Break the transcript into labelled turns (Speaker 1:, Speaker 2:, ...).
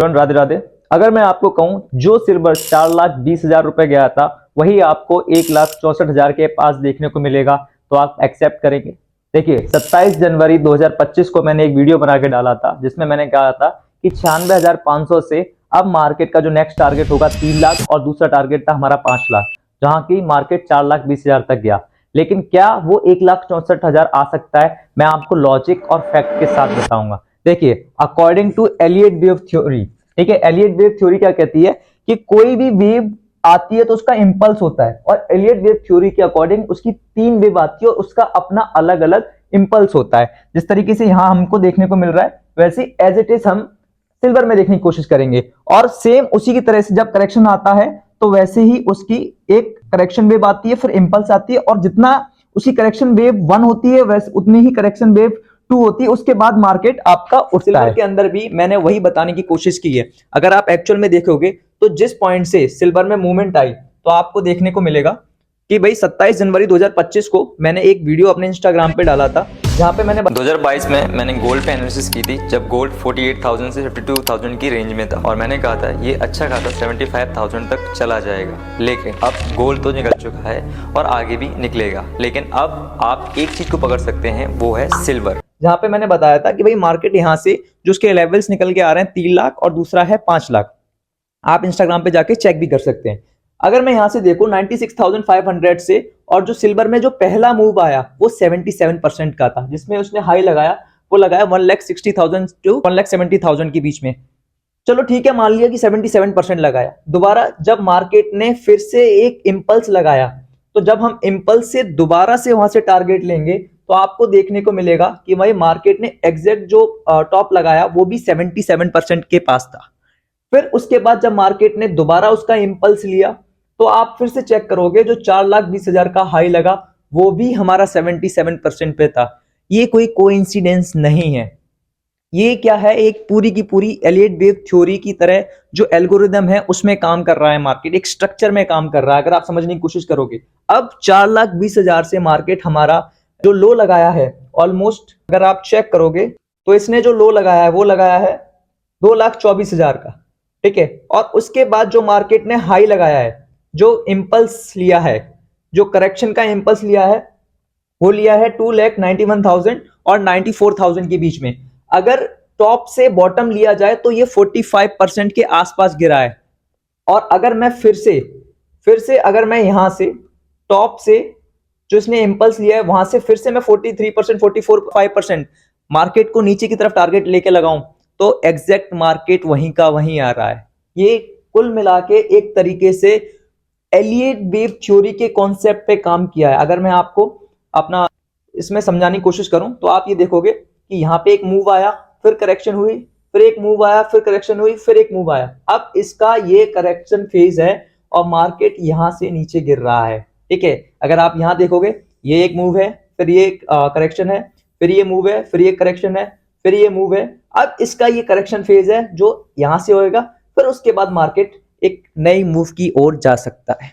Speaker 1: राधे राधे। अगर मैं आपको कहूं जो सिल्वर 4,20,000 रुपए गया था वही आपको 1,64,000 के पास देखने को मिलेगा, तो आप एक्सेप्ट करेंगे? देखिए 27 जनवरी 2025 को मैंने एक वीडियो बना के डाला था जिसमें मैंने कहा था कि 96,500 से अब मार्केट का जो नेक्स्ट टारगेट होगा 3 लाख और दूसरा टारगेट था हमारा 5 लाख, जहां की मार्केट 4,20,000 तक गया। लेकिन क्या वो 1,64,000 आ सकता है? मैं आपको लॉजिक और फैक्ट के साथ बताऊंगा। देखिए according to Elliott wave theory, ठीक है, एलियट वेव थ्योरी क्या कहती है कि कोई भी वेव आती है तो उसका इंपल्स होता है, और एलियट वेव थ्योरी के अकॉर्डिंग उसकी 3 वेव आती है और उसका अपना अलग अलग इंपल्स होता है। जिस तरीके से यहां हमको देखने को मिल रहा है वैसे एज इट इज हम सिल्वर में देखने की कोशिश करेंगे, और सेम उसी की तरह से जब करेक्शन आता है तो वैसे ही उसकी एक करेक्शन वेव आती है, फिर इंपल्स आती है, और जितना उसकी करेक्शन वेव 1 होती है वैसे उतनी ही करेक्शन वेव 2 होती है, उसके बाद मार्केट आपका उठता है। सिल्वर के अंदर भी मैंने वही बताने की कोशिश की है। अगर आप एक्चुअल में देखोगे तो जिस पॉइंट से सिल्वर में मूवमेंट आई तो आपको देखने को मिलेगा कि भाई 27 जनवरी 2025 को मैंने एक वीडियो अपने इंस्टाग्राम पे डाला था जहां पे मैंने 2022 में मैंने गोल्ड पे एनालिसिस की थी जब गोल्ड 48,000 से 52,000 की रेंज में था, और मैंने कहा था ये अच्छा खासा 75,000 तक चला जाएगा। लेकिन अब गोल्ड तो निकल चुका है और आगे भी निकलेगा, लेकिन अब आप एक चीज को पकड़ सकते हैं, वो है सिल्वर। जहां पे मैंने बताया था कि भाई मार्केट यहाँ से जो उसके लेवल्स निकल के आ रहे हैं 3 लाख और दूसरा है 5 लाख, आप इंस्टाग्राम पे जाके चेक भी कर सकते हैं। अगर मैं यहां से देखूं 96,500 से, और जो सिल्वर में जो पहला मूव आया वो 77% का था, जिसमें उसने हाई लगाया, वो लगाया 1,60,000 टू 1,70,000 के बीच में। चलो ठीक है, मान लिया कि 77% लगाया। दोबारा जब मार्केट ने फिर से एक इंपल्स लगाया, तो जब हम इंपल्स से दोबारा से वहां से टारगेट लेंगे तो आपको देखने को मिलेगा कि भाई मार्केट ने एग्जैक्ट जो टॉप लगाया वो भी 77% के पास था। फिर उसके बाद जब मार्केट ने दोबारा उसका इंपल्स लिया तो आप फिर से चेक करोगे जो 4,20,000 का हाई लगा वो भी हमारा 77% पे था। ये कोई कोइंसिडेंस नहीं है, ये क्या है, एक पूरी की पूरी एलियट वेव थ्योरी की तरह जो एल्गोरिदम है उसमें काम कर रहा है मार्केट, एक स्ट्रक्चर में काम कर रहा है। अगर आप समझने की कोशिश करोगे, अब 4,20,000 से मार्केट हमारा जो लो लगाया है ऑलमोस्ट, अगर आप चेक करोगे तो इसने जो लो लगाया है वो लगाया है 2,24,000 का, ठीक है। और उसके बाद जो मार्केट ने हाई लगाया है, जो इंपल्स लिया है, जो करेक्शन का इंपल्स लिया है, वो लिया है 2,91,000 और 94,000 के बीच में। अगर टॉप से बॉटम लिया जाए तो ये 45% के आसपास गिरा है। और अगर मैं फिर से अगर मैं यहां से टॉप से जो इसने इंपल्स लिया है वहां से फिर से मैं 43%, 44-45% मार्केट को नीचे की तरफ टारगेट लेके लगाऊं तो एग्जैक्ट मार्केट वहीं का वहीं आ रहा है। ये कुल मिला के एक तरीके से एलियट वेव थ्योरी के कॉन्सेप्ट पे काम किया है। अगर मैं आपको अपना इसमें समझाने की कोशिश करूं तो आप ये देखोगे कि यहाँ पे एक मूव आया, फिर करेक्शन हुई, फिर एक मूव आया, फिर करेक्शन हुई, फिर एक मूव आया। अब इसका ये करेक्शन फेज है और मार्केट यहां से नीचे गिर रहा है, ठीक है। अगर आप यहां देखोगे ये एक मूव है, फिर ये करेक्शन है, फिर ये मूव है, फिर ये करेक्शन है, फिर ये मूव है। अब इसका ये करेक्शन फेज है जो यहां से होएगा, फिर उसके बाद मार्केट एक नई मूव की ओर जा सकता है।